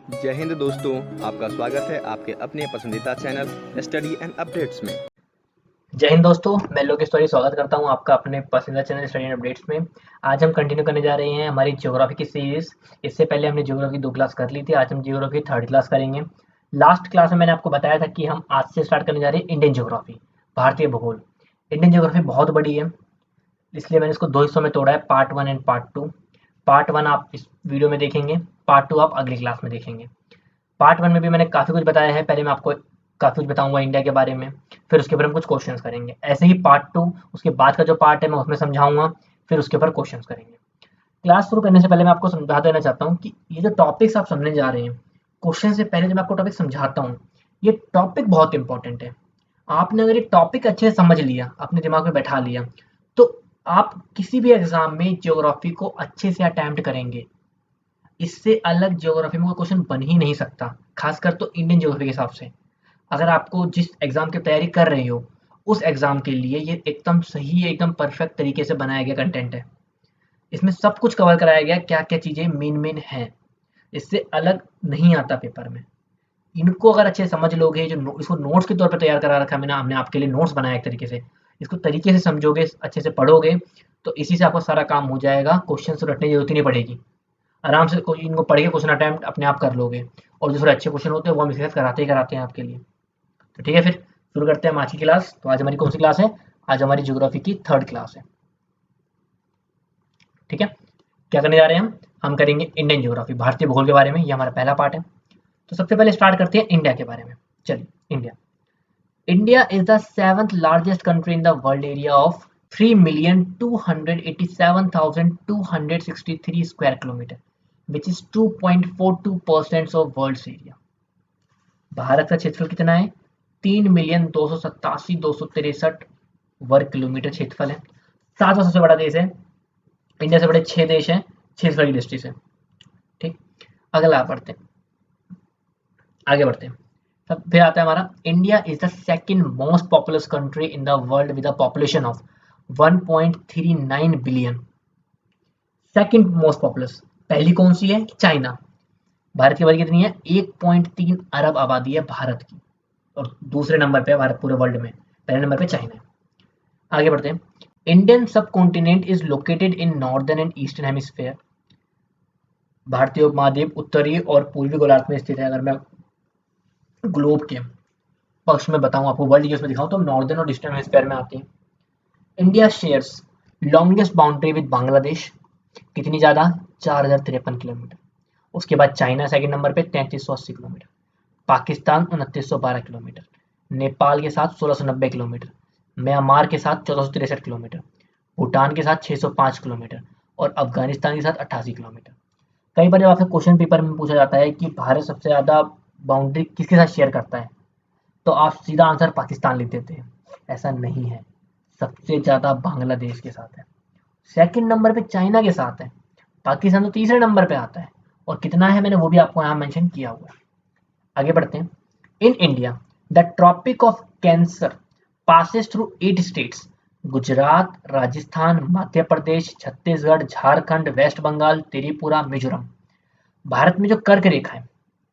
जय हिंद दोस्तों, आपका स्वागत है आपके अपने पसंदीदा चैनल स्टडी एंड अपडेट्स में। जय हिंद दोस्तों, मैं लोकेश तिवारी स्वागत करता हूं आपका अपने पसंदीदा चैनल स्टडी एंड अपडेट्स में। आज हम कंटिन्यू करने जा रहे हैं हमारी ज्योग्राफी की सीरीज। इससे पहले हमने ज्योग्राफी 2 क्लास कर ली थी, आज हम ज्योग्राफी 3rd क्लास करेंगे। लास्ट क्लास में मैंने आपको बताया था कि हम आज से स्टार्ट करने जा रहे हैं इंडियन ज्योग्राफी, भारतीय भूगोल। इंडियन ज्योग्राफी बहुत बड़ी है, इसलिए मैंने इसको 2 हिस्सों में तोड़ा है, पार्ट 1 एंड पार्ट 2। पार्ट 1 आप इस वीडियो में देखेंगे, पार्ट 2 आप अगली क्लास में देखेंगे। पार्ट 1 में भी मैंने काफ़ी कुछ बताया है, पहले मैं आपको काफ़ी कुछ बताऊँगा इंडिया के बारे में, फिर उसके ऊपर हम कुछ क्वेश्चंस करेंगे। ऐसे ही पार्ट 2 उसके बाद का जो पार्ट है मैं उसमें समझाऊँगा, फिर उसके ऊपर क्वेश्चंस करेंगे। क्लास शुरू करने से पहले मैं आपको समझा देना चाहता हूँ कि ये जो टॉपिक्स आप समझने जा रहे हैं, क्वेश्चन से पहले जब मैं आपको टॉपिक समझाता हूँ, ये टॉपिक बहुत इंपॉर्टेंट है। आपने अगर ये टॉपिक अच्छे से समझ लिया, अपने दिमाग में बैठा लिया, तो आप किसी भी एग्ज़ाम में ज्योग्राफी को अच्छे से अटेम्प्ट करेंगे। इससे अलग ज्योग्राफी में कोई क्वेश्चन बन ही नहीं सकता, खासकर तो इंडियन ज्योग्राफी के हिसाब से। अगर आपको जिस एग्ज़ाम की तैयारी कर रहे हो, उस एग्ज़ाम के लिए ये एकदम सही, एकदम परफेक्ट तरीके से बनाया गया कंटेंट है। इसमें सब कुछ कवर कराया गया है, क्या-क्या चीज़ें मेन-मेन हैं। इससे अलग नहीं आता पेपर में। इनको अगर अच्छे से समझ लोगे, जो इसको नोट्स के तौर पे तैयार करा रखा है मैंने, हमने आपके लिए नोट्स बनाया एक तरीके से। इसको तरीके से समझोगे, अच्छे से पढ़ोगे, तो इसी से आपका सारा काम हो जाएगा, क्वेश्चन से रटने की ज़रूरत ही नहीं पड़ेगी। आराम से कोई इनको पढ़ के क्वेश्चन अटेम्प्ट अपने आप कर लोगे, और जो थोड़े अच्छे क्वेश्चन होते हैं वो हम इसके साथ कराते ही कराते हैं आपके लिए। तो ठीक है, फिर शुरू करते हैं हम आज की क्लास। तो आज हमारी कौन सी क्लास है? आज हमारी ज्योग्राफी की 3rd क्लास है। ठीक है, क्या करने जा रहे हैं हम करेंगे इंडियन ज्योग्राफी, भारतीय भूगोल के बारे में। ये हमारा पहला पार्ट है। तो सबसे पहले स्टार्ट करते हैं इंडिया के बारे में। चलिए, India India is the 7th largest country in the world area of 3,287,263 square kilometre, which is 2.42% of world's area. Bharat का क्षेत्रफल कितना है? 3,287,263 वर्ग किलोमीटर क्षेत्रफल है। 7वां सबसे बड़ा देश है। इंडिया से बड़े 6 देश हैं, 6 क्षेत्रफल की दृष्टि से। ठीक, अगला बढ़ते हैं, आगे बढ़ते हैं। तब फिर आता है हमारा, India is the second most populous country in the world with a population of 1.39 billion. Second most populous, पहली कौन सी है? चाइना। भारत की आबादी कितनी है? 1.3 अरब आबादी है भारत की, और दूसरे नंबर पे है भारत पूरे वर्ल्ड में, पहले नंबर पे चाइना है। आगे बढ़ते हैं। इंडियन सब continent is located in northern and eastern hemisphere. भारतीय उपमहाद्वीप उत्तरी और पूर्वी गोलार्ध में स्थित है। अगर मैं ग्लोब के पक्ष में बताऊं आपको, वर्ल्ड की उसमें दिखाऊं, तो नॉर्दर्न और ईस्टर्न हेमिस्फेयर में आती है। India shares longest boundary with Bangladesh, कितनी ज़्यादा? 4053 किलोमीटर। उसके बाद चाइना सेकंड नंबर पे 3380 किलोमीटर, पाकिस्तान 2912 किलोमीटर, नेपाल के साथ 1690 किलोमीटर, म्यांमार के साथ 1463 किलोमीटर, भूटान के साथ 605 किलोमीटर, और अफगानिस्तान के साथ 88 किलोमीटर। कई बार जब आपसे क्वेश्चन पेपर में पूछा जाता है कि भारत सबसे ज़्यादा बाउंड्री किसके साथ शेयर करता है, तो आप सीधा आंसर पाकिस्तान लिख देते हैं। ऐसा नहीं है, सबसे ज़्यादा बांग्लादेश के साथ है, सेकंड नंबर पे चाइना के साथ है, पाकिस्तान तो तीसरे नंबर पे आता है, और कितना है मैंने वो भी आपको यहाँ मेंशन किया हुआ है। आगे बढ़ते हैं। In India the tropic of cancer passes through 8 states, Gujarat, Rajasthan, Madhya Pradesh, Chhattisgarh, Jharkhand, west Bengal, Tripura, Mizoram. Bharat में जो कर्क रेखा है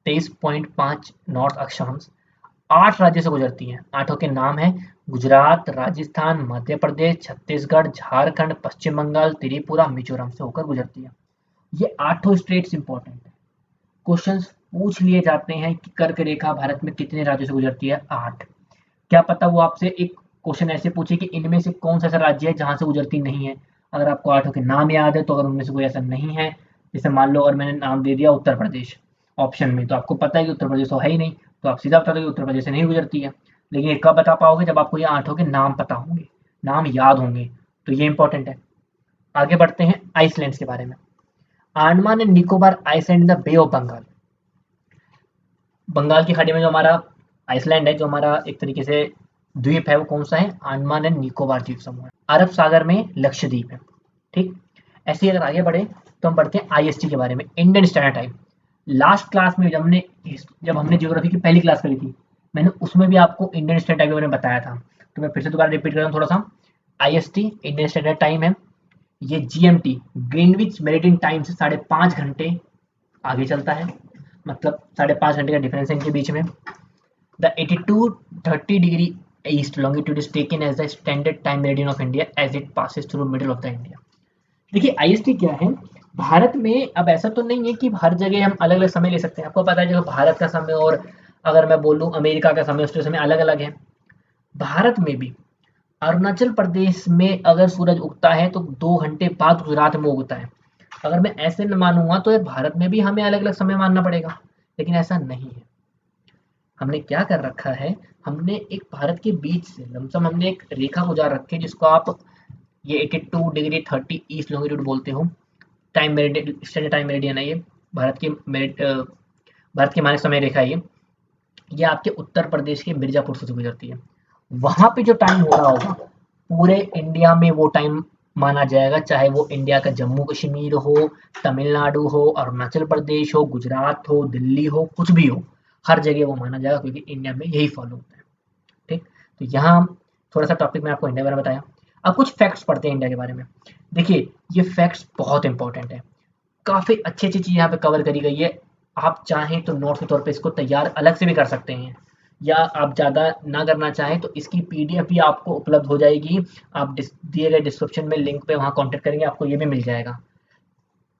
23.5 नॉर्थ अक्षांश 8 राज्यों से गुजरती है। आठों के नाम है गुजरात, राजस्थान, मध्य प्रदेश, छत्तीसगढ़, झारखंड, पश्चिम बंगाल, त्रिपुरा, मिजोरम से होकर गुजरती है। ये आठों स्टेट्स इंपॉर्टेंट है। क्वेश्चंस पूछ लिए जाते हैं कि कर्क रेखा भारत में कितने राज्यों से गुजरती है? 8। क्या पता वो आपसे एक क्वेश्चन ऐसे पूछे कि इनमें से कौन सा ऐसा राज्य है जहां से गुजरती नहीं है। अगर आपको आठों के नाम याद है, तो अगर उनमें से कोई ऐसा नहीं है, जैसे मान लो अगर मैंने नाम दे दिया उत्तर प्रदेश ऑप्शन में, तो आपको पता है कि उत्तर प्रदेश तो है ही नहीं, तो आप सीधा बता दो कि उत्तर प्रदेश से नहीं गुजरती है। लेकिन ये कब बता पाओगे? जब आपको ये आठों के नाम पता होंगे, नाम याद होंगे, तो ये इंपॉर्टेंट है। आगे बढ़ते हैं आइसलैंड के बारे में। Andaman and Nicobar island in the bay of Bengal. Bengal की खाड़ी में जो हमारा आइसलैंड है, जो हमारा एक तरीके से द्वीप है, वो कौन सा है? अंडमान एंड निकोबार द्वीप समूह है। अरब सागर में लक्षद्वीप है। ठीक, ऐसे ही अगर आगे बढ़े तो हम बढ़ते हैं आईएसटी के बारे में, Indian standard time. Last class में जब हमने ज्योग्राफी की पहली क्लास करी थी, मैंने उसमें भी आपको इंडियन स्टैंडर्ड टाइम के बारे में बताया था, तो मैं फिर से दोबारा रिपीट कर रहा हूँ थोड़ा सा। आईएसटी इंडियन स्टैंडर्ड टाइम है। ये जीएमटी ग्रीनविच मेरिडियन टाइम से 5.5 घंटे आगे चलता है। मतलब 5.5 घंटे का डिफरेंस है इनके बीच में। The 82-30 degree east longitude is taken as the standard time meridian of India as it passes through middle of the India. देखिए आईएसटी क्या है भारत में, अब ऐसा तो नहीं है कि हर जगह हम अलग अलग समय ले सकते हैं। आपको पता है जो भारत का समय और अगर मैं बोलूँ अमेरिका का समय, उसके समय अलग अलग है। भारत में भी अरुणाचल प्रदेश में अगर सूरज उगता है तो 2 घंटे बाद गुजरात में उगता है। अगर मैं ऐसे में मानूंगा तो ये भारत में भी हमें अलग अलग समय मानना पड़ेगा, लेकिन ऐसा नहीं है। हमने क्या कर रखा है, हमने एक भारत के बीच से लमसम हमने एक रेखा गुजार रखी है जिसको आप ये 82 डिग्री 30 ईस्ट लॉन्गिट्यूड बोलते हो। Time meridian, standard time meridian है ये। भारत की भारत की मानक समय रेखा है ये आपके उत्तर प्रदेश के मिर्जापुर से गुजरती है। वहां पे जो टाइम हो रहा होगा पूरे इंडिया में वो टाइम माना जाएगा, चाहे वो इंडिया का जम्मू कश्मीर हो, तमिलनाडु हो, अरुणाचल प्रदेश हो, गुजरात हो, दिल्ली हो, कुछ भी हो, हर जगह वो माना जाएगा क्योंकि इंडिया में यही फॉलो होता है। ठीक, तो यहाँ थोड़ा सा टॉपिक मैं आपको इंडिया के बारे में बताया। अब कुछ फैक्ट्स पढ़ते हैं इंडिया के बारे में। देखिए ये फैक्ट्स बहुत इंपॉर्टेंट है, काफी अच्छी अच्छी चीज यहाँ पे कवर करी गई है। आप चाहें तो नोट्स के तौर पे इसको तैयार अलग से भी कर सकते हैं, या आप ज़्यादा ना करना चाहें तो इसकी पीडीएफ भी आपको उपलब्ध हो जाएगी। आप दिए गए डिस्क्रिप्शन में लिंक पे वहाँ कॉन्टेक्ट करेंगे, आपको ये भी मिल जाएगा।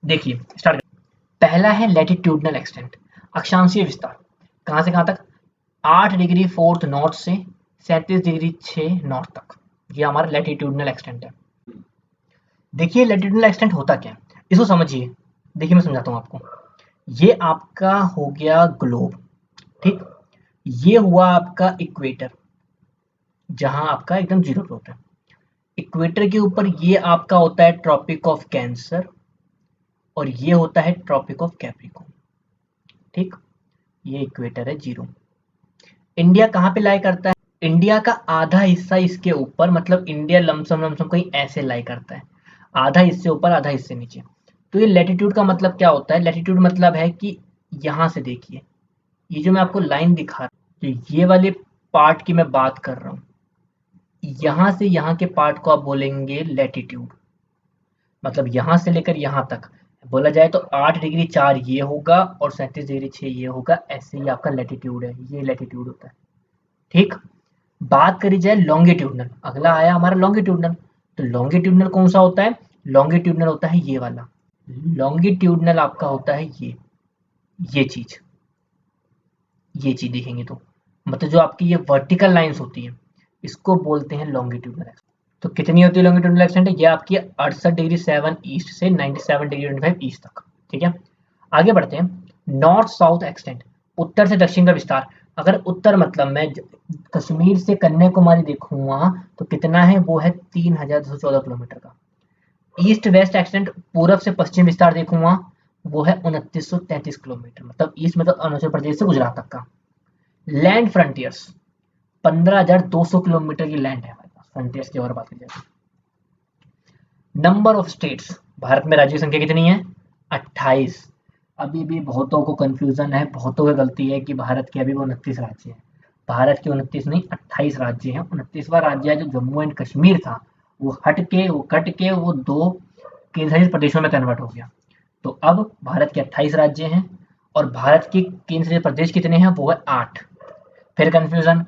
देखिए स्टार्ट। पहला है लैटिट्यूडनल एक्सटेंट, अक्षांशीय विस्तार। कहाँ से कहाँ तक? 8 डिग्री 4 नॉर्थ से 37 डिग्री 6 नॉर्थ तक, ये हमारा लैटिट्यूडनल एक्सटेंट है। देखिए लैटिट्यूडनल एक्सटेंट होता क्या है, इसको समझिए। देखिए मैं समझाता हूँ आपको। ये आपका हो गया ग्लोब, ठीक। ये हुआ आपका इक्वेटर, जहां आपका एकदम जीरो पे होता है। इक्वेटर के ऊपर ये आपका होता है ट्रॉपिक ऑफ कैंसर, और ये होता है ट्रॉपिक ऑफ कैप्रिकॉर्न, ठीक। ये इक्वेटर है जीरो। इंडिया कहाँ पे लाई करता है? इंडिया का आधा हिस्सा इसके ऊपर, मतलब इंडिया लमसम लमसम कहीं ऐसे लाई करता है, आधा हिस्से ऊपर आधा हिस्से नीचे। तो ये लैटिट्यूड का मतलब क्या होता है? लैटिट्यूड मतलब है कि यहाँ से देखिए, ये जो मैं आपको लाइन दिखा रहा हूँ, ये वाले पार्ट की मैं बात कर रहा हूँ, यहाँ से यहाँ के पार्ट को आप बोलेंगे लैटिट्यूड। मतलब यहाँ से लेकर यहाँ तक बोला जाए तो 8 डिग्री 4 ये होगा और 37 डिग्री 6 ये होगा, ऐसे ही आपका लैटिट्यूड है, ये लैटिट्यूड होता है, ठीक। बात करी जाए लॉन्गिट्यूडनल, अगला आया हमारा लॉन्गिट्यूडनल। तो लॉन्गिट्यूडनल कौन सा होता है? लॉन्गिट्यूडनल होता है ये वाला। लॉन्गिट्यूडनल आपका होता है ये चीज, ये चीज देखेंगे तो मतलब जो आपकी ये वर्टिकल लाइंस होती है इसको बोलते हैं लॉन्गिट्यूडनल एक्सेंट। तो कितनी होती है लॉन्गिट्यूडनल एक्सेंट? ये आपकी 68 डिग्री 7 ईस्ट से 97 डिग्री 25 ईस्ट तक, ठीक है। आगे बढ़ते हैं। नॉर्थ साउथ एक्सटेंट, उत्तर से दक्षिण का विस्तार। अगर उत्तर मतलब मैं कश्मीर से कन्याकुमारी देखूंगा तो कितना है, वो है 3214 किलोमीटर का। ईस्ट वेस्ट एक्सटेंट, पूरब से पश्चिम विस्तार देखूंगा, वो है 2933 किलोमीटर, मतलब ईस्ट मतलब अरुणाचल प्रदेश से गुजरात तक का। लैंड फ्रंटियर्स, 15,200 किलोमीटर की लैंड है हमारे पास, फ्रंटियर्स की और बात की जाए। नंबर ऑफ स्टेट्स, भारत में राज्य की संख्या कितनी है? 28। अभी भी बहुतों को कंफ्यूजन है, बहुतों की गलती है कि भारत के अभी 29 राज्य हैं। भारत के 29 नहीं 28 राज्य हैं। 29वां राज्य है जो जम्मू एंड कश्मीर था, वो कट के वो 2 केंद्र शासित प्रदेशों में कन्वर्ट हो गया। तो अब भारत के 28 राज्य हैं और भारत के केंद्र शासित प्रदेश कितने हैं? वो है 8। फिर कंफ्यूजन,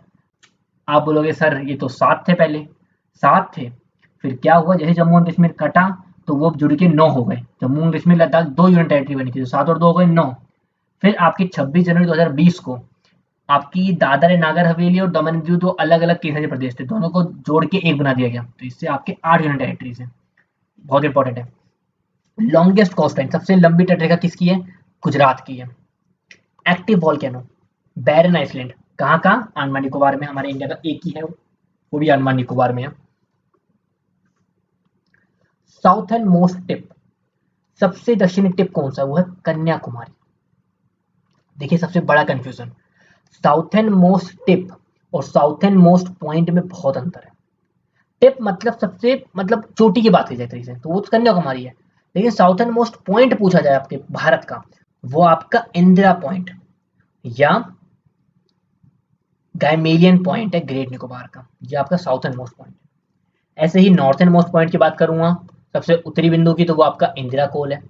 आप बोलोगे सर ये तो 7 थे पहले। 7 थे, फिर क्या हुआ, जैसे जम्मू एंड कश्मीर कटा तो वो जुड़ के 9 हो गए। Jammu and Kashmir Ladakh 2 union territory बनी थी, तो 7 और 2 हो गए 9। फिर आपकी 26 जनवरी 2020 को आपकी दादर एंड नागर हवेली और दमन एंड दीव 2 अलग अलग केंद्र प्रदेश थे, दोनों को जोड़ के एक बना दिया गया, तो इससे आपके 8 यूनियन टेरिटरीज हैं। बहुत इंपॉर्टेंट है। लॉन्गेस्ट कोस्ट लाइन, सबसे लंबी तटरेखा किसकी है? गुजरात की है। एक्टिव वॉल्केनो, बैरन आइसलैंड, कहाँ का? अंडमान निकोबार में, हमारे इंडिया का एक ही है वो भी अंडमान निकोबार में है। साउथर्न मोस्ट टिप, सबसे दक्षिणी टिप कौन सा? वो है कन्याकुमारी। देखिए सबसे बड़ा कंफ्यूजन, साउथर्न मोस्ट टिप और साउथर्न मोस्ट पॉइंट में बहुत अंतर है। टिप मतलब सबसे मतलब चोटी की बात की जाए तरीके से तो वो कन्याकुमारी है, लेकिन साउथर्न मोस्ट पॉइंट पूछा जाए आपके भारत का, वो आपका इंदिरा पॉइंट या गाइमेलियन पॉइंट है ग्रेट निकोबार का, ये आपका साउथर्न मोस्ट पॉइंट है। ऐसे ही नॉर्थर्न मोस्ट पॉइंट की बात करूंगा, सबसे उत्तरी बिंदु की, तो वो आपका इंदिरा कोल है।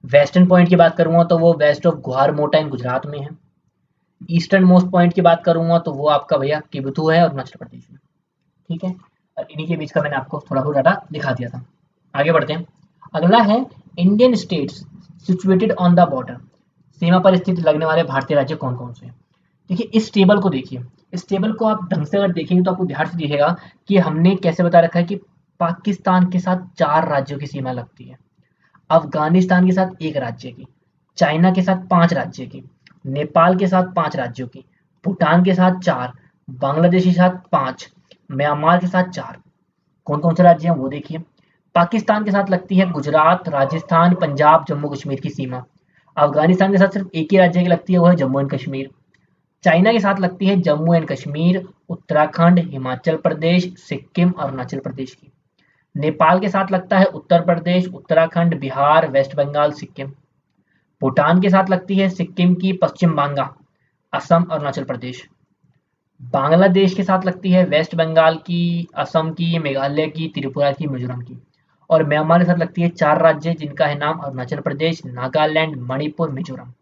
वेस्टर्न पॉइंट की बात करूंगा तो वो वेस्ट ऑफ गुहार मोटा इन गुजरात में है। ईस्टर्न मोस्ट पॉइंट की बात करूंगा तो वो आपका भैया किबथू है अरुणाचल प्रदेश में। ठीक है, और इन्हीं के बीच का मैंने आपको थोड़ा बहुत डाटा दिखा दिया था। आगे बढ़ते हैं। अगला है Indian states situated on the border. सीमा पर स्थित लगने वाले भारतीय राज्य कौन कौन से हैं। देखिए इस टेबल को देखिए, इस टेबल को आप ढंग से अगर देखेंगे तो आपको ध्यान से दिखेगा कि हमने कैसे बता रखा है कि पाकिस्तान के साथ 4 राज्यों की सीमा लगती है, अफगानिस्तान के साथ 1 राज्य की, चाइना के साथ 5 राज्य की, नेपाल के साथ 5 राज्यों की, भूटान के साथ 4, बांग्लादेश के साथ 5, म्यांमार के साथ 4। कौन कौन से राज्य हैं वो देखिए। पाकिस्तान के साथ लगती है गुजरात, राजस्थान, पंजाब, जम्मू कश्मीर की सीमा। अफगानिस्तान के साथ सिर्फ एक ही राज्य की लगती है, वो है जम्मू एंड कश्मीर। चाइना के साथ लगती है जम्मू एंड कश्मीर, उत्तराखंड, हिमाचल प्रदेश, सिक्किम, अरुणाचल प्रदेश की। नेपाल के साथ लगता है उत्तर प्रदेश, उत्तराखंड, बिहार, वेस्ट बंगाल, सिक्किम। भूटान के साथ लगती है सिक्किम की, पश्चिम बंगाल, असम, अरुणाचल प्रदेश। बांग्लादेश के साथ लगती है वेस्ट बंगाल की, असम की, मेघालय की, त्रिपुरा की, मिजोरम की। और म्यांमार के साथ लगती है 4 राज्य जिनका है नाम अरुणाचल प्रदेश, नागालैंड, मणिपुर, मिजोरम।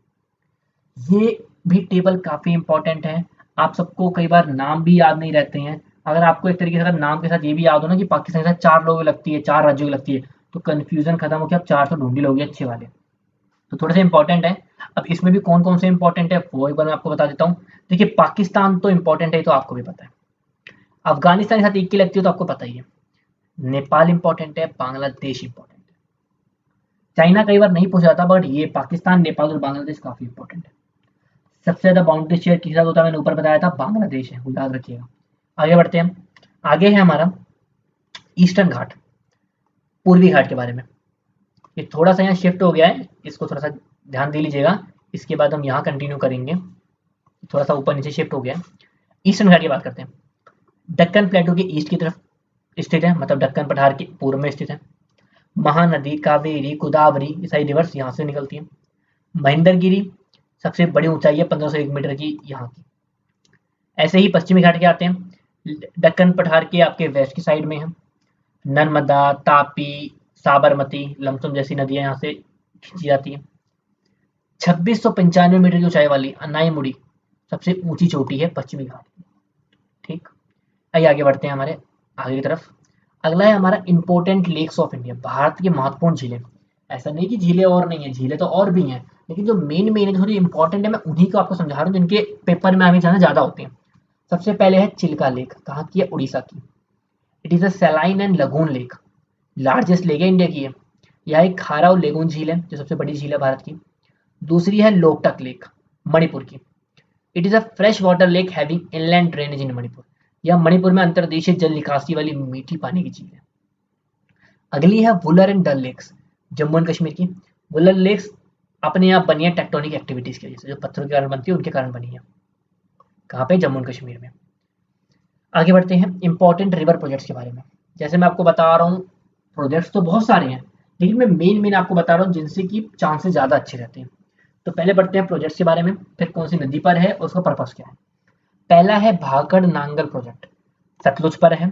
ये भी टेबल काफ़ी इंपॉर्टेंट है। आप सबको कई बार नाम भी याद नहीं रहते हैं। अगर आपको एक तरीके से अगर नाम के साथ ये भी याद हो ना कि पाकिस्तान के साथ 4 लोगों की लगती है, 4 राज्यों की लगती है, तो कन्फ्यूज़न खत्म हो के आप 4 तो ढूँढ ही लोगे अच्छे वाले। तो थोड़े से इंपॉर्टेंट है। अब इसमें भी कौन-कौन से इंपॉर्टेंट है वो एक बार मैं आपको बता देता हूँ। देखिए पाकिस्तान तो इंपॉर्टेंट है, ये तो आपको भी पता है। अफ़गानिस्तान के साथ एक की लगती है तो आपको पता ही है। नेपाल इंपॉर्टेंट है, बांग्लादेश इंपॉर्टेंट है। चाइना कई बार नहीं पूछा जाता बट ये पाकिस्तान, नेपाल और बांग्लादेश काफ़ी इंपॉर्टेंट है। सबसे ज़्यादा बाउंड्री शेयर किसके साथ होता है, मैंने ऊपर बताया था बांग्लादेश है, वो याद रखिएगा। आगे बढ़ते हैं। आगे है हमारा ईस्टर्न घाट, पूर्वी घाट के बारे में। ये थोड़ा सा यहाँ शिफ्ट हो गया है, इसको थोड़ा सा ध्यान दे लीजिएगा। इसके बाद हम यहाँ कंटिन्यू करेंगे। थोड़ा सा ऊपर नीचे शिफ्ट हो गया है। ईस्टर्न घाट की बात करते हैं। दक्कन प्लेटो के ईस्ट की तरफ स्थित है, मतलब दक्कन पठार के पूर्व में स्थित है। महानदी, कावेरी, गोदावरी ये सारी रिवर्स यहाँ से निकलती हैं। महेंद्रगिरी सबसे बड़ी ऊंचाई है 1501 मीटर की यहाँ की। ऐसे ही पश्चिमी घाट के आते हैं। दक्कन पठार के आपके वेस्ट की साइड में है। नर्मदा, तापी, साबरमती, लमसम जैसी नदियां यहाँ से खींची जाती हैं। 2695 मीटर की ऊंचाई वाली अनाईमुड़ी सबसे ऊंची चोटी है पश्चिमी घाट की। ठीक, आइए आगे बढ़ते हैं हमारे आगे की तरफ। अगला है हमारा important lakes of India, Bharat की महत्वपूर्ण झीलें। ऐसा नहीं कि झीलें और नहीं है, झीलें तो और भी हैं, लेकिन जो मेन मेन है जो थोड़ी इंपॉर्टेंट है मैं उन्हीं को आपको समझा रहा हूँ जिनके पेपर में हमें ज़्यादा होते हैं। सबसे पहले है चिल्का लेक, कहाँ की है, उड़ीसा की। It is a saline and lagoon lake, largest lake है इंडिया की है। यह एक खारा और लेगून झील है जो सबसे बड़ी झील है भारत की। दूसरी है लोकटक लेक, मणिपुर की। It is a fresh water lake having inland drainage इन मणिपुर। यह मणिपुर में अंतर्देशीय जल निकासी वाली मीठी पानी की झील है। अगली है Wular and Dal lakes, Jammu and Kashmir की। वुलर लेक्स अपने आप बनी है टेक्टोनिक एक्टिविटीज की वजह से, जो पत्थरों के कारण बनती है उनके कारण बनी है। कहाँ पे, जम्मू एंड कश्मीर में। आगे बढ़ते हैं इंपॉर्टेंट रिवर प्रोजेक्ट्स के बारे में। जैसे मैं आपको बता रहा हूँ प्रोजेक्ट्स तो बहुत सारे हैं, लेकिन मैं मेन मेन आपको बता रहा हूँ जिनसे कि चांसेस ज़्यादा अच्छे रहते हैं। तो पहले बढ़ते हैं प्रोजेक्ट्स के बारे में, फिर कौन सी नदी पर है और उसका पर्पस क्या है। पहला है भाखड़ नांगल प्रोजेक्ट, सतलुज पर है।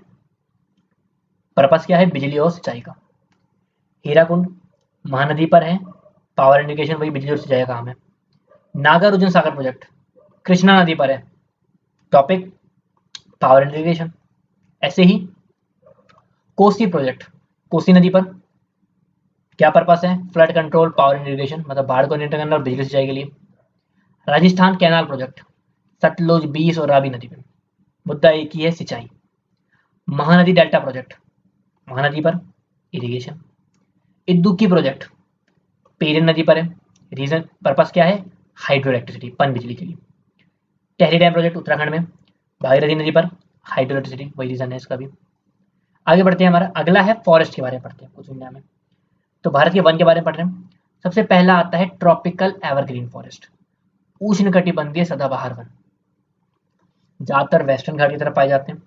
पर्पस क्या है, बिजली और सिंचाई का। हीराकुंड महानदी पर है, पावर एंड इरिगेशन, वही बिजली और सिंचाई का काम है। नागार्जुन सागर प्रोजेक्ट कृष्णा नदी पर है, टॉपिक पावर एंड इरिगेशन। ऐसे ही कोसी प्रोजेक्ट कोसी नदी पर, क्या पर्पस है, flood control, power and irrigation, मतलब बाढ़ को नियंत्रण करना और बिजली सिंचाई के लिए। राजस्थान कैनाल प्रोजेक्ट सतलुज, बीस और रावी नदी में, मुद्दा एक ही है, सिंचाई। महानदी डेल्टा प्रोजेक्ट महानदी पर, इरिगेशन। इद्दुक्की प्रोजेक्ट पेरिन नदी पर है, रीजन पर्पस क्या है, हाइड्रो इलेक्ट्रिसिटी, पन बिजली के लिए। टहरी डैम प्रोजेक्ट उत्तराखंड में, भागीरथी नदी पर, हाइड्रो इलेक्ट्रिसिटी, वही रीजन है इसका भी। आगे बढ़ते हैं, हमारा अगला है फॉरेस्ट के बारे में पढ़ते हैं कुछ इंडिया में। तो भारत के वन के बारे में पढ़ रहे हैं। सबसे पहला आता है ट्रॉपिकल एवरग्रीन फॉरेस्ट, उष्णकटिबंधीय सदाबहार वन। ज़्यादातर वेस्टर्न घाट की तरफ पाए जाते हैं।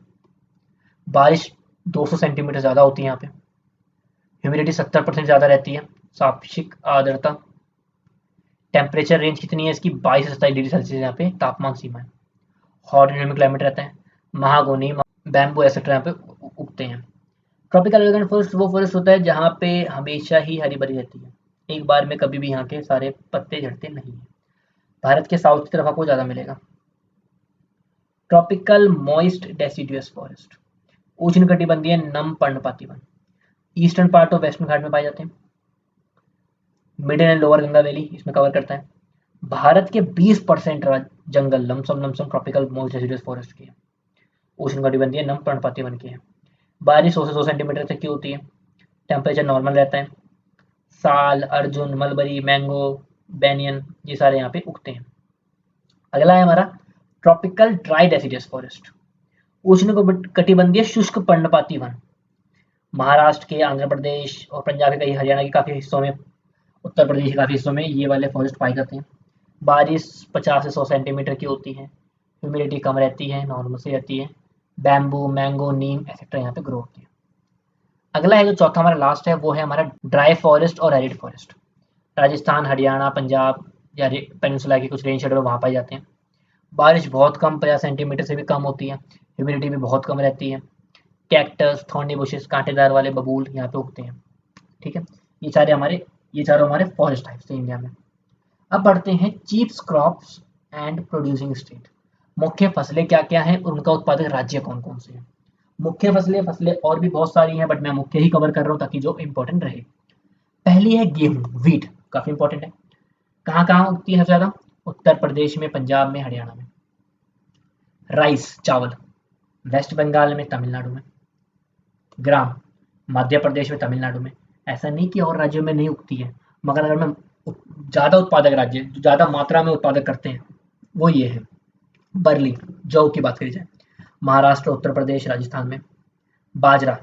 बारिश 200 सेंटीमीटर ज़्यादा होती है यहाँ पे। ह्यूमिडिटी 70% ज़्यादा रहती है। सापेक्षिक आर्द्रता, टेम्परेचर रेंज कितनी है इसकी, 22 से 27 डिग्री सेल्सियस यहाँ पे तापमान सीमा है। हॉट एंड ह्यूमिड क्लाइमेट रहता है। महागोनी, बैम्बू एक्सेट्रा यहाँ पे उगते हैं। ट्रॉपिकल एवरग्रीन फॉरेस्ट वो फॉरेस्ट होता है जहाँ पे हमेशा ही हरी भरी रहती है, एक बार में कभी भी यहाँ के सारे पत्ते झड़ते नहीं है। भारत के साउथ की तरफ आपको ज़्यादा मिलेगा। ट्रॉपिकल मॉइस्ट डेसिडुअस फॉरेस्ट, उष्णकटिबंधीय नम पर्णपाती वन, eastern part of Western Ghat में पाए जाते हैं। Middle and lower Ganga valley इसमें कवर करता है। भारत के 20% जंगल lump sum tropical moist deciduous forest के हैं, उष्णकटिबंधीय नम पर्णपाती वन के हैं। बारिश 100 से 100 सेंटीमीटर तक की होती है। टेम्परेचर नॉर्मल रहता है। साल, अर्जुन, मलबरी, मैंगो, बैनियन ये सारे यहाँ पे उगते हैं। अगला है हमारा ट्रॉपिकल ड्राई डेसिडुअस फॉरेस्ट, उष्णकटिबंधीय शुष्क पर्णपाती वन। महाराष्ट्र के, आंध्र प्रदेश और पंजाब के कई, हरियाणा के काफ़ी हिस्सों में, उत्तर प्रदेश के काफ़ी हिस्सों में ये वाले फॉरेस्ट पाए जाते हैं। बारिश 50 से 100 सेंटीमीटर की होती है। ह्यूमिडिटी कम रहती है, नॉर्मल से रहती है। बैम्बू, मैंगो, नीम एक्सेट्रा यहाँ पे ग्रो होती है। अगला है जो चौथा हमारा लास्ट है, वो है हमारा ड्राई फॉरेस्ट और एरिड फॉरेस्ट। राजस्थान, हरियाणा, पंजाब या पेनिनसुला के कुछ रेंज शेडर वहाँ पाए जाते हैं। बारिश बहुत कम, 50 सेंटीमीटर से भी कम होती है। ह्यूमिडिटी भी बहुत कम रहती है। कैक्टस, थॉर्नी बुशेस, कांटेदार वाले बबूल यहाँ पे उगते हैं। ठीक है, ये चारों हमारे फॉरेस्ट टाइप्स थे इंडिया में। अब बढ़ते हैं chief crops and producing state. मुख्य फसलें क्या क्या हैं और उनका उत्पादक राज्य कौन कौन से हैं। मुख्य फसलें और भी बहुत सारी हैं, बट मैं मुख्य ही कवर कर रहा हूँ ताकि जो इंपॉर्टेंट रहे। पहली है गेहूं, व्हीट, काफी इंपॉर्टेंट है। कहाँ कहाँ उगती है सबसे ज्यादा? उत्तर प्रदेश में, पंजाब में, हरियाणा में। राइस, चावल, वेस्ट बंगाल में, तमिलनाडु में। ग्राम, मध्य प्रदेश में, तमिलनाडु में। ऐसा नहीं कि और राज्यों में नहीं उगती है, मगर अगर मैं ज़्यादा उत्पादक राज्य जो ज़्यादा मात्रा में उत्पादक करते हैं वो ये है। बर्ली, जौ की बात करी जाए, महाराष्ट्र, उत्तर प्रदेश, राजस्थान में। बाजरा,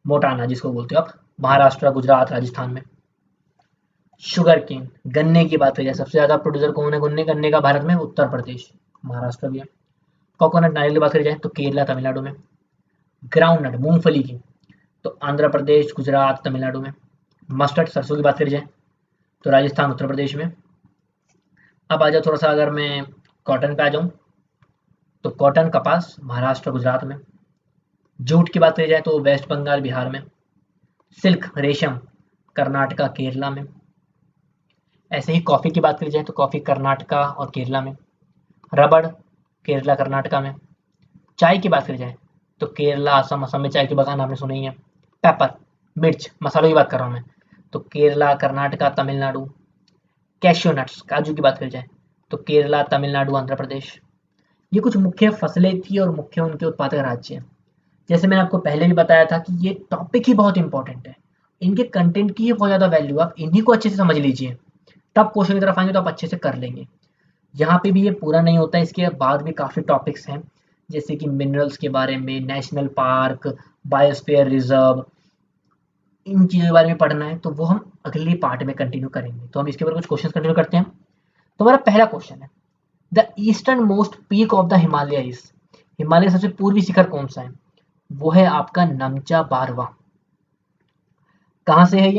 मोटाना जिसको बोलते हो आप, महाराष्ट्र, गुजरात, राजस्थान में। शुगर केन, गन्ने की बात करी जाए, सबसे ज़्यादा प्रोड्यूसर कौन है गन्ने का भारत में? उत्तर प्रदेश, महाराष्ट्र भी है। कोकोनट, नारियल की बात करी जाए तो केरला, तमिलनाडु में। ग्राउंडनट, मूंगफली की, तो आंध्र प्रदेश, गुजरात, तमिलनाडु में। मस्टर्ड, सरसों की बात करी जाए तो राजस्थान, उत्तर प्रदेश में। अब आ जाओ थोड़ा सा, अगर मैं कॉटन पे आ जाऊँ तो कॉटन, कपास, महाराष्ट्र, गुजरात में। जूट की बात करी जाए तो वेस्ट बंगाल, बिहार में। सिल्क, रेशम, कर्नाटका, केरला में। ऐसे ही कॉफ़ी की बात करी जाए तो कॉफ़ी कर्नाटका और केरला में। रबड़, केरला, कर्नाटका में। चाय की बात करी जाए तो केरला, असम, असम में चाय के बागान आपने सुने ही हैं। पेपर, मिर्च, मसालों की बात कर रहा हूँ मैं, तो केरला, कर्नाटका, तमिलनाडु। कैश्यू नट्स, काजू की बात करी जाए तो केरला, तमिलनाडु, आंध्र प्रदेश। ये कुछ मुख्य फसलें थी और मुख्य उनके उत्पादक राज्य हैं। जैसे मैंने आपको पहले भी बताया था कि ये टॉपिक ही बहुत इंपॉर्टेंट है, इनके कंटेंट की ही बहुत ज़्यादा वैल्यू, आप इन्हीं को अच्छे से समझ लीजिए, तब क्वेश्चन की तरफ आएंगे तो आप अच्छे से कर लेंगे। यहाँ पे भी ये पूरा नहीं होता है, इसके बाद भी काफ़ी टॉपिक्स हैं, जैसे कि मिनरल्स के बारे में, नेशनल पार्क, बायोस्फीयर रिजर्व, इन चीज़ों के बारे में पढ़ना है तो वो हम अगले पार्ट में कंटिन्यू करेंगे। तो हम इसके ऊपर कुछ क्वेश्चन कंटिन्यू करते हैं। तो हमारा पहला क्वेश्चन है, the eastern most peak of the Himalaya is, Himalaya का सबसे पूर्वी शिखर कौन सा है? वो है आपका नमचा बारवा। कहाँ से है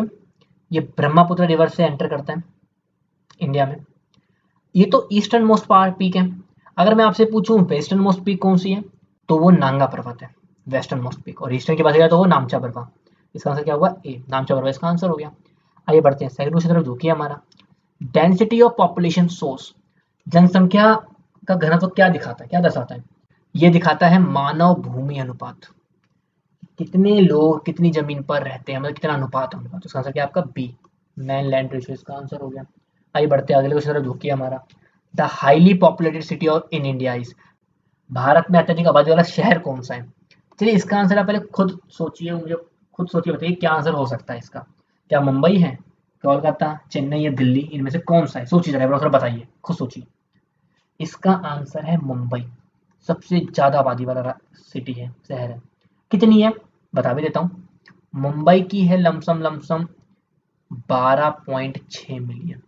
ये ब्रह्मपुत्र रिवर से एंटर करता है इंडिया में। ये तो ईस्टर्न मोस्ट पीक है। अगर मैं आपसे पूछूं वेस्टर्न मोस्ट पीक कौन सी है, तो वो नांगा पर्वत है, वेस्टर्न मोस्ट पीक। और ईस्टर्न की बात करें तो वो नामचा पर्वत। इसका आंसर क्या होगा? ए, नामचा पर्वत इसका आंसर हो गया। आइए बढ़ते हैं सेकंड क्वेश्चन की तरफ, जो कि है हमारा डेंसिटी ऑफ पॉपुलेशन सोर्स, जनसंख्या का घनत्व क्या दिखाता है, क्या दर्शाता है? ये दिखाता है मानव भूमि अनुपात, कितने लोग कितनी जमीन पर रहते हैं, मतलब कितना अनुपात है उनका। तो इसका आंसर क्या है आपका? बी, मैन लैंड रेशियो इसका आंसर हो गया। आइए बढ़ते हैं अगले क्वेश्चन तरफ, जो कि है हमारा the highly populated city of in India is, Bharat में अत्यधिक आबादी वाला शहर कौन सा है? चलिए इसका आंसर आप पहले खुद सोचिए, मुझे खुद सोचिए, बताइए क्या आंसर हो सकता है इसका। क्या मुंबई है, कोलकाता, चेन्नई या दिल्ली, इनमें से कौन सा है? सोचिए जरा, थोड़ा बताइए, खुद सोचिए। इसका आंसर है मुंबई, सबसे ज़्यादा आबादी वाला सिटी है, शहर है। कितनी है बता भी देता हूँ। मुंबई की है लमसम लमसम 12.6 मिलियन,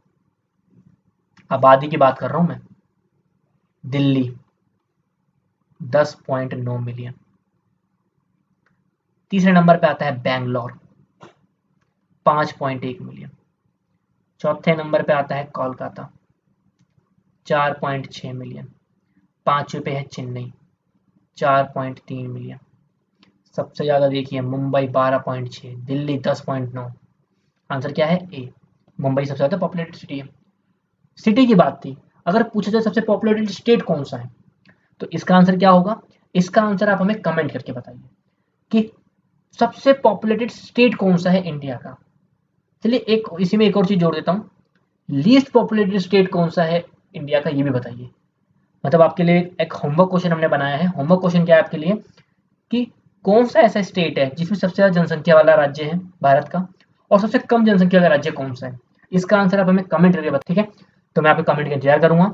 आबादी की बात कर रहा हूँ मैं। दिल्ली 10.9 मिलियन। तीसरे नंबर पे आता है बेंगलोर 5.1 मिलियन। चौथे नंबर पे आता है कोलकाता 4.6 मिलियन। पांचवें पे है चेन्नई 4.3 मिलियन। सबसे ज़्यादा देखिए मुंबई 12.6, दिल्ली 10.9, आंसर क्या है? ए, मुंबई सबसे ज्यादा पॉपुलेटेड सिटी है। सिटी की बात थी, अगर पूछा जाए सबसे पॉपुलेटेड स्टेट कौन सा है, तो इसका आंसर क्या होगा? इसका आंसर आप हमें कमेंट करके बताइए कि सबसे पॉपुलेटेड स्टेट कौन सा है इंडिया का। चलिए एक इसी में एक और चीज जोड़ देता हूँ, लीस्ट पॉपुलेटेड स्टेट कौन सा है इंडिया का, ये भी बताइए। मतलब आपके लिए एक होमवर्क क्वेश्चन हमने बनाया है। होमवर्क क्वेश्चन क्या है आपके लिए कि कौन सा ऐसा स्टेट है जिसमें सबसे ज्यादा जनसंख्या वाला राज्य है भारत का, और सबसे कम जनसंख्या वाला राज्य कौन सा है। इसका आंसर आप हमें कमेंट करके बताइए, ठीक है? तो मैं आपके कमेंट का इंतजार करूंगा,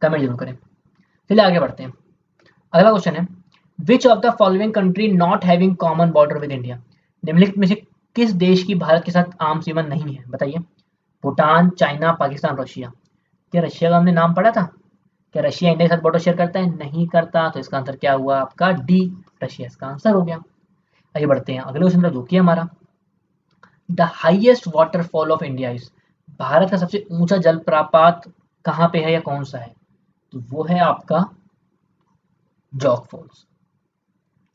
कमेंट जरूर करें। चलिए आगे बढ़ते हैं। अगला क्वेश्चन है, विच of the following country not having common border with India. निम्नलिखित में से किस देश की भारत के साथ आम सीमा नहीं है, बताइए। Bhutan, China, Pakistan, Russia. क्या रशिया का हमने नाम पढ़ा था? क्या रशिया इंडिया के साथ बॉर्डर शेयर करता है? नहीं करता। तो इसका आंसर क्या हुआ आपका? डी, रशिया इसका आंसर हो गया। आगे बढ़ते हैं, अगले क्वेश्चन का जो कि हमारा, the highest waterfall of India is. Bharat का सबसे ऊंचा जलप्रपात कहाँ पे है या कौन सा है? तो वो है आपका जॉग फॉल्स।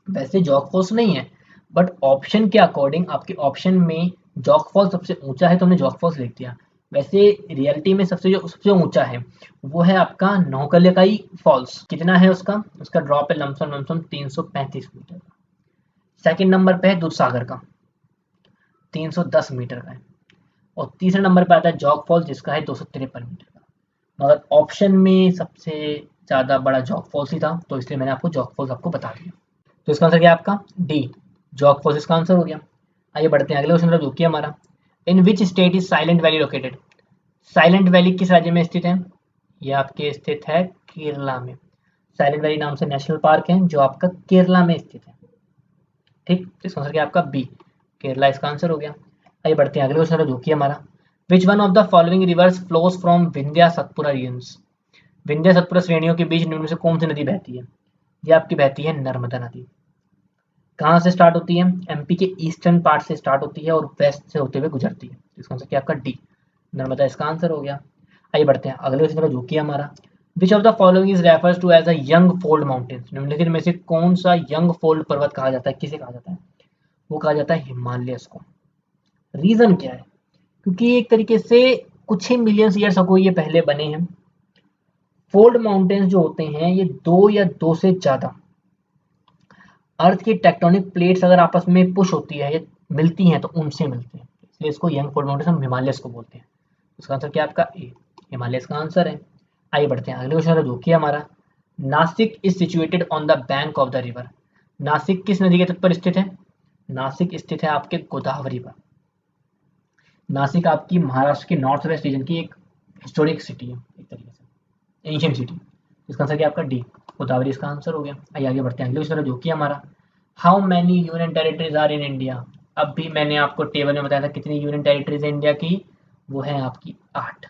वैसे जॉग फॉल्स नहीं है, बट ऑप्शन के अकॉर्डिंग आपके ऑप्शन में जॉग फॉल्स सबसे ऊंचा है तो हमने जॉग फॉल्स लिख दिया। वैसे रियलिटी में सबसे ऊंचा है वो है आपका नौकलियाकाई फॉल्स। कितना है उसका? उसका ड्रॉप है लमसम लमसम 335 मीटर का। सेकंड नंबर पे है दूधसागर का, 310 मीटर का है। और तीसरे नंबर पे आता है जॉग फॉल्स जिसका है 253 मीटर का। मगर ऑप्शन में सबसे ज्यादा बड़ा जॉग फॉल्स ही था, तो इसलिए मैंने आपको जॉग फॉल्स आपको बता दिया। तो इसका आंसर क्या है आपका? डी, जॉग फॉल्स इसका आंसर हो गया। आइए बढ़ते हैं अगले क्वेश्चन जो कि हमारा, in which state is Silent Valley located. Silent Valley किस राज्य में स्थित है? ये आपके स्थित है केरला में। साइलेंट वैली नाम से नेशनल पार्क है जो आपका केरला में स्थित है। ठीक, तो इसका आंसर क्या है आपका? बी, केरला इसका आंसर हो गया। आइए बढ़ते हैं अगले क्वेश्चन जो कि हमारा, which one of the following rivers flows from Vindhya Satpura regions. Vindhya Satpura श्रेणियों के बीच निम्न में से कौन सी नदी बहती है? ये आपकी बहती है नर्मदा नदी। कहाँ से स्टार्ट होती है? एमपी के ईस्टर्न पार्ट से स्टार्ट होती है और वेस्ट से होते हुए गुजरती है। इसका आंसर क्या आपका? डी, नर्मदा इसका आंसर हो गया। आइए बढ़ते हैं अगले क्वेश्चन का जो कि हमारा, which of the following is refers to as a young fold mountains. निम्नलिखित में से कौन सा यंग फोल्ड पर्वत कहा जाता है? किसे कहा जाता है? वो कहा जाता है हिमालयस को। रीजन क्या है? क्योंकि एक तरीके से कुछ ही मिलियंस ईयर्स अगो ये पहले बने हैं। फोल्ड माउंटेन्स जो होते हैं ये दो या दो से ज्यादा अर्थ की टेक्टोनिक प्लेट्स अगर आपस में पुश होती है या मिलती हैं तो उनसे मिलते हैं, इसलिए इसको यंग फोल्ड माउंटेन्स हम हिमालयस को बोलते हैं। इसका आंसर क्या आपका? ए, हिमालयस का आंसर है। आइए बढ़ते हैं अगले क्वेश्चन जो कि हमारा, Nashik is situated on the bank of the river. Nashik किस नदी के तट पर स्थित है? नासिक स्थित है आपके गोदावरी पर। नासिक आपकी महाराष्ट्र के नॉर्थ वेस्ट रीजन की एक हिस्टोरिक सिटी है, एक तरीके से एंशियंट सिटी। इसका आंसर क्या आपका? डी, गोदावरी इसका आंसर हो गया। आइए आगे बढ़ते हैं अगले क्वेश्चन जो कि हमारा, how many union territories are in India. अब भी मैंने आपको टेबल में बताया था कितनी यूनियन टेरिटरीज है इंडिया की, वो है आपकी 8।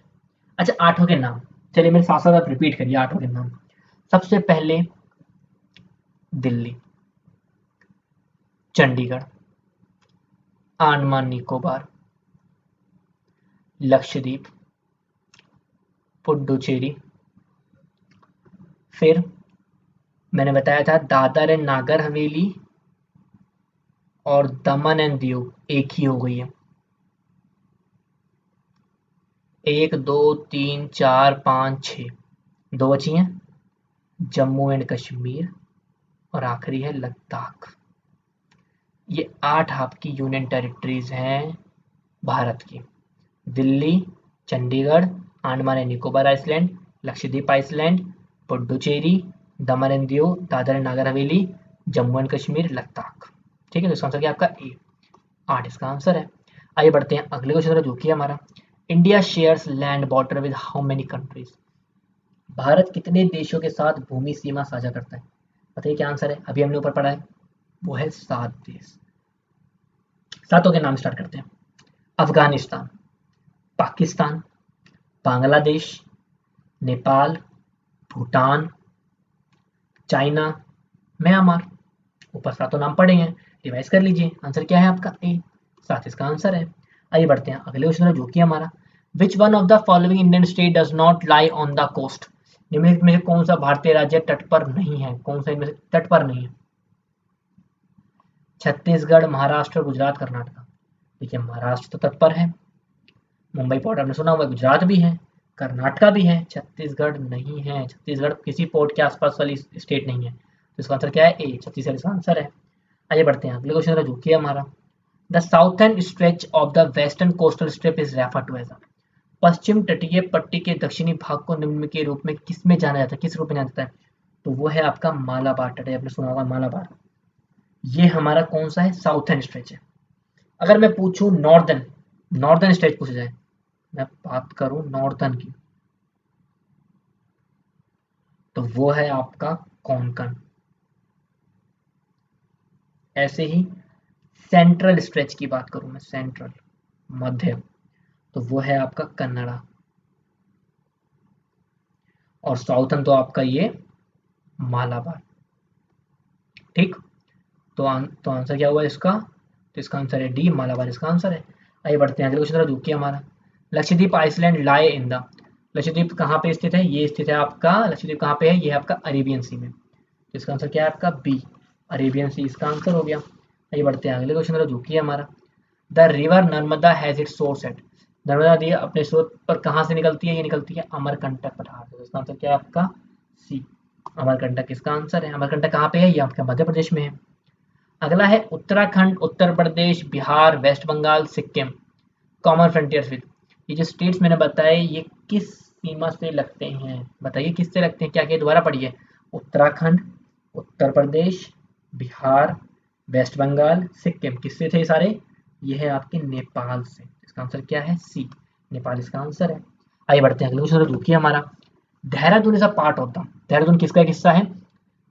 अच्छा, आठों के नाम चलिए मेरे साथ साथ आप रिपीट करिए आठों के नाम। सबसे पहले दिल्ली, चंडीगढ़, अंडमान निकोबार, लक्षद्वीप, पुडुचेरी, फिर मैंने बताया था दादर एंड नागर हवेली और दमन एंड दीव एक ही हो गई है। 1 2 3 4 5 6, दो बची हैं, जम्मू एंड कश्मीर और आखिरी है लद्दाख। ये 8 आपकी यूनियन टेरिटरीज हैं भारत की। Delhi, Chandigarh, Andaman and Nicobar island, Lakshadweep island, Puducherry, Daman and Diu, Dadar and Nagar Haveli, Jammu and Kashmir, Ladakh. ठीक है, तो इसका आंसर क्या आपका? ए, 8 इसका आंसर है। आइए बढ़ते हैं अगले क्वेश्चन जो कि हमारा, India shares land border with how many countries. Bharat कितने देशों के साथ भूमि सीमा साझा करता है? बताइए क्या आंसर है? अभी हमने ऊपर पढ़ा है, वो है 7 देश। सातों के नाम स्टार्ट करते हैं, अफगानिस्तान, पाकिस्तान, बांग्लादेश, नेपाल, भूटान, चाइना, म्यांमार। ऊपर सातों नाम पढ़े हैं, रिवाइज कर लीजिए। आंसर क्या है आपका? ए, 7 इसका आंसर है। आइए बढ़ते हैं अगले क्वेश्चन जो कि हमारा, which one of the following Indian state does not lie on the coast. निम्नलिखित में से कौन सा भारतीय राज्य तट पर नहीं है? कौन सा इनमें से तट पर नहीं है? छत्तीसगढ़, महाराष्ट्र, गुजरात, कर्नाटक। देखिए महाराष्ट्र तो तट पर है, मुंबई पोर्ट आपने सुना होगा, गुजरात भी है, कर्नाटका भी है, छत्तीसगढ़ नहीं है, छत्तीसगढ़ किसी पोर्ट के आसपास वाली स्टेट नहीं है, तो इसका आंसर क्या है, ए, छत्तीसगढ़ इसका आंसर है। आइए बढ़ते हैं अगले क्वेश्चन जो कि हमारा, the southern stretch of the western coastal strip is refer to as, पश्चिम तटीय पट्टी के दक्षिणी भाग को निम्न के रूप में किसमें जाना जाता है, किस रूप में जाना जाता है, तो वो है आपका मालाबार तट, आपने सुना होगा मालाबार। ये हमारा कौन सा है, साउथर्न स्ट्रेच है। अगर मैं पूछूं नॉर्दर्न, नॉर्दर्न स्ट्रेच पूछा जाए, मैं बात करूं नॉर्दर्न की, तो वो है आपका कोंकण। ऐसे ही सेंट्रल स्ट्रेच की बात करूं मैं, सेंट्रल मध्य, तो वो है आपका कन्नड़ा। और साउथर्न तो आपका ये मालाबार। ठीक, तो आंसर क्या हुआ इसका, तो इसका आंसर है डी, मालाबार इसका आंसर है। आइए बढ़ते हैं अगले क्वेश्चन तरफ, रुकिए हमारा, लक्षद्वीप आइसलैंड लाए इन द, लक्षद्वीप कहाँ पे स्थित है, ये स्थित है आपका, लक्षद्वीप कहाँ पे है, ये है आपका अरेबियन सी में, तो इसका आंसर क्या है आपका बी, अरेबियन सी इसका आंसर हो गया। आइए बढ़ते हैं अगले क्वेश्चन तरफ, रुकिए हमारा, the river Narmada has it source at, Narmada नदी अपने स्रोत पर कहाँ से निकलती है, ये निकलती है अमरकंटक पठार से, तो इसका आंसर क्या है आपका सी, अमरकंटक इसका आंसर है। अमरकंटक कहाँ पे है, ये आपका मध्य प्रदेश में है। अगला है Uttarakhand, Uttar Pradesh, Bihar, West Bengal, Sikkim, common frontiers with, ये जो स्टेट्स मैंने बताए ये किस सीमा से लगते हैं, बताइए किससे लगते हैं, क्या क्या दोबारा पढ़िए, उत्तराखंड, उत्तर प्रदेश, बिहार, वेस्ट बंगाल, सिक्किम, किससे थे ये सारे, ये है आपके नेपाल से, इसका आंसर क्या है सी, नेपाल इसका आंसर है। आइए बढ़ते हैं अगले क्वेश्चन, रुकिए हमारा, Dehradun is a part of the, Dehradun किसका हिस्सा है,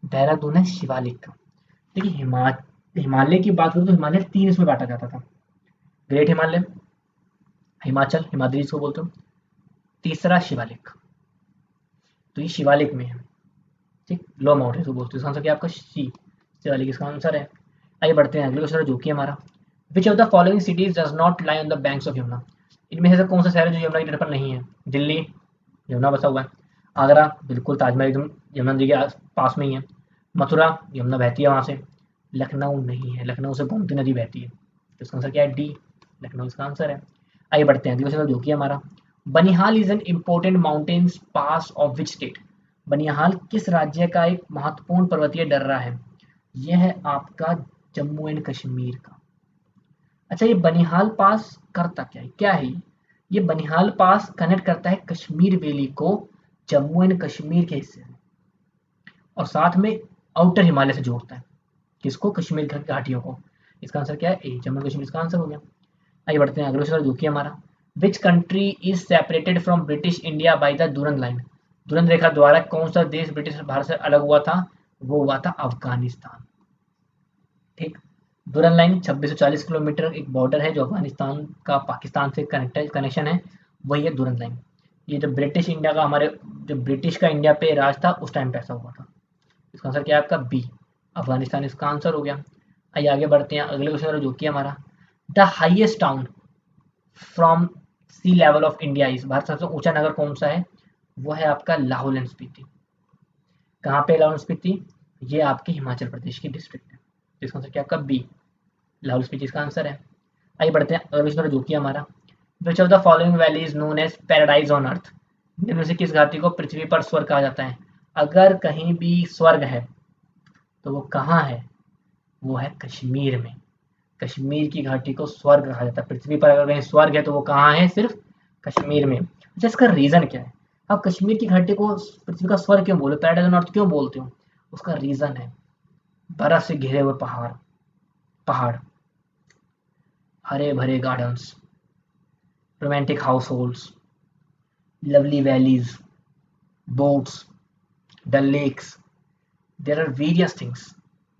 देहरादून है शिवालिक का। देखिए हिमालय की बात करूँ तो हिमालय 3 इसमें बाँटा जाता था, ग्रेट हिमालय, हिमाचल, हिमाद्री जिसको बोलते हो, तीसरा शिवालिक, तो ये शिवालिक में है, ठीक, लो माउंटेन इसको बोलते हो, इसका आंसर क्या है आपका सी, शिवालिक इसका आंसर है। आइए बढ़ते हैं अगले क्वेश्चन जो कि हमारा, which of the following cities does not lie on the banks of Yamuna, इनमें से कौन सा शहर है जो यमुना के तट पर नहीं है, दिल्ली, यमुना बसा हुआ है, आगरा, बिल्कुल ताजमहल एकदम यमुना नदी के पास में ही है, मथुरा, यमुना बहती है वहाँ से, लखनऊ नहीं है, लखनऊ से गोमती नदी बहती है, तो इसका आंसर क्या है डी, लखनऊ इसका आंसर है। आइए बढ़ते हैं अगले क्वेश्चन जो कि हमारा, Banihal is an important mountains pass of which state, Banihal किस राज्य का एक महत्वपूर्ण पर्वतीय दर्रा है, यह है आपका जम्मू एंड कश्मीर का। अच्छा, ये बनिहाल पास करता क्या है ये बनिहाल पास कनेक्ट करता है कश्मीर वैली को जम्मू एंड कश्मीर के हिस्से में, और साथ में आउटर हिमालय से जोड़ता है, किसको, कश्मीर की घाटियों को, इसका आंसर क्या है ए, जम्मू कश्मीर इसका आंसर हो गया। आइए बढ़ते हैं अगले सवाल जो कि हमारा, which country is separated from British India by the Durand line, Durand रेखा द्वारा कौन सा देश ब्रिटिश भारत से अलग हुआ था, वो हुआ था अफगानिस्तान। ठीक, दुरंत लाइन 2640 किलोमीटर एक बॉर्डर है जो अफगानिस्तान का पाकिस्तान से कनेक्शन है, वही है दुरंत लाइन। ये जब ब्रिटिश इंडिया का हमारे, जब ब्रिटिश का इंडिया पे राज था उस टाइम पे ऐसा हुआ था, इसका आंसर क्या है आपका बी, अफगानिस्तान इसका आंसर हो गया। आइए आगे बढ़ते हैं अगले क्वेश्चन जो कि हमारा, the highest town from sea level of India is, Bharat का सबसे ऊंचा नगर कौन सा है, वो है आपका लाहौल एंड स्पीति। कहाँ पे लाहौल स्पीति, ये आपके हिमाचल प्रदेश की डिस्ट्रिक्ट है, इसका आंसर क्या आपका बी, लाहौल स्पीति इसका आंसर है। आइए बढ़ते हैं अगले क्वेश्चन जो कि हमारा, which of the following valley is known as paradise on earth, इनमें से किस घाटी को पृथ्वी पर स्वर्ग कहा जाता है, अगर कहीं भी स्वर्ग है तो वो कहाँ है, वो है कश्मीर में, कश्मीर की घाटी को स्वर्ग कहा जाता है, पृथ्वी पर अगर कहीं स्वर्ग है तो वो कहाँ है, सिर्फ कश्मीर में। अच्छा, इसका रीजन क्या है, आप कश्मीर की घाटी को पृथ्वी का स्वर्ग क्यों बोले, पैराडाइज ऑन अर्थ क्यों बोलते हो, उसका रीजन है बर्फ से घिरे हुए पहाड़, पहाड़, हरे भरे gardens, romantic house holds, lovely valleys, boats, Dal lakes, there are various things,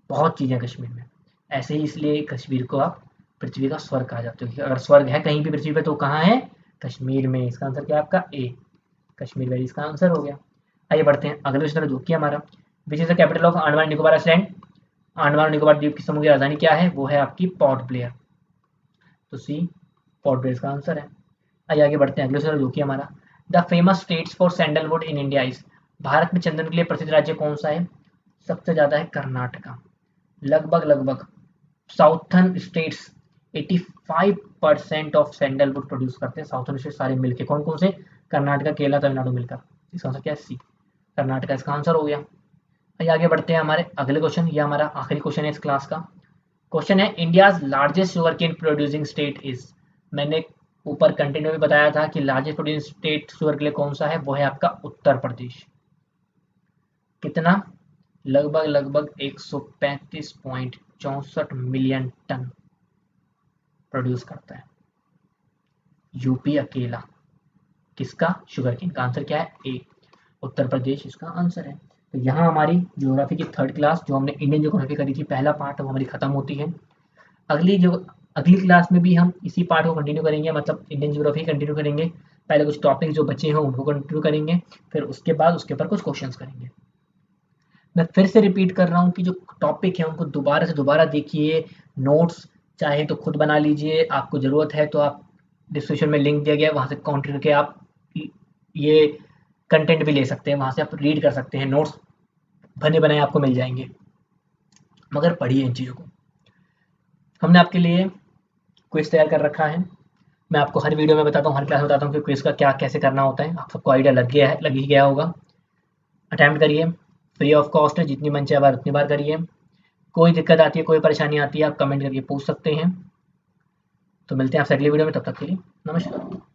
बहुत चीज़ें कश्मीर में, ऐसे ही इसलिए कश्मीर को आप पृथ्वी का स्वर्ग कहा जाता है, अगर स्वर्ग है कहीं भी पृथ्वी पे तो कहाँ है, कश्मीर में, इसका आंसर क्या है आपका ए, कश्मीर वैली इसका आंसर हो गया। आइए बढ़ते हैं अगले क्वेश्चन जो कि हमारा, which is the capital of Andaman Nicobar island, Andaman Nicobar द्वीप की समूह की राजधानी क्या है, वो है आपकी पोर्ट ब्लेयर, तो सी, पोर्ट ब्लेयर इसका आंसर है। आइए आगे बढ़ते हैं अगले क्वेश्चन जो कि हमारा, the famous states for sandalwood in India is, Bharat में चंदन के लिए प्रसिद्ध राज्य कौन सा है, सबसे ज़्यादा है कर्नाटका, लगभग लगभग southern states 85 50% of sandalwood produce करते हैं साउथर्न स्टेट सारे मिलके। कौन कौन से? कर्नाटका, केरला, तमिलनाडु मिलकर। इसका आंसर क्या है? सी, कर्नाटका इसका आंसर हो गया। आइए आगे बढ़ते हैं हमारे अगले क्वेश्चन। ये हमारा आखिरी क्वेश्चन है इस क्लास का। क्वेश्चन है India's largest sugar cane producing state is. मैंने ऊपर कंटिन्यू में बताया था कि लार्जेस्ट प्रोड्यूसिंग स्टेट शुगर के लिए कौन सा है, वो है आपका उत्तर प्रदेश। कितना? लगभग 135.64 मिलियन टन प्रोड्यूस करता है यूपी अकेला। किसका? शुगर केन का। आंसर क्या है? ए, उत्तर प्रदेश इसका आंसर है। तो यहाँ हमारी ज्योग्राफी की थर्ड क्लास जो हमने इंडियन ज्योग्राफी करी थी, पहला पार्ट वो हमारी खत्म होती है। अगली क्लास में भी हम इसी पार्ट को कंटिन्यू करेंगे, मतलब इंडियन ज्योग्राफी कंटिन्यू करेंगे। पहले कुछ टॉपिक जो बचे हैं उनको कंटिन्यू करेंगे, फिर उसके बाद उसके ऊपर कुछ क्वेश्चंस करेंगे। मैं फिर से रिपीट कर रहा हूँ कि जो टॉपिक है उनको दोबारा से दोबारा देखिए, नोट्स चाहे तो खुद बना लीजिए, आपको ज़रूरत है तो आप डिस्क्रिप्शन में लिंक दिया गया है, वहाँ से काउंटर करके आप ये कंटेंट भी ले सकते हैं, वहाँ से आप रीड कर सकते हैं, नोट्स बने बनाए आपको मिल जाएंगे। मगर पढ़िए इन चीज़ों को। हमने आपके लिए क्विज तैयार कर रखा है। मैं आपको हर वीडियो में बताता हूँ, हर क्लास में बताता हूँ कि क्विज का क्या कैसे करना होता है। आप सबको आइडिया लग ही गया होगा। अटैम्प्ट करिए, फ्री ऑफ कॉस्ट है, जितनी मन चाहे बार उतनी बार करिए। कोई दिक्कत आती है, कोई परेशानी आती है, आप कमेंट करके पूछ सकते हैं। तो मिलते हैं आपसे अगली वीडियो में, तब तक के लिए नमस्कार।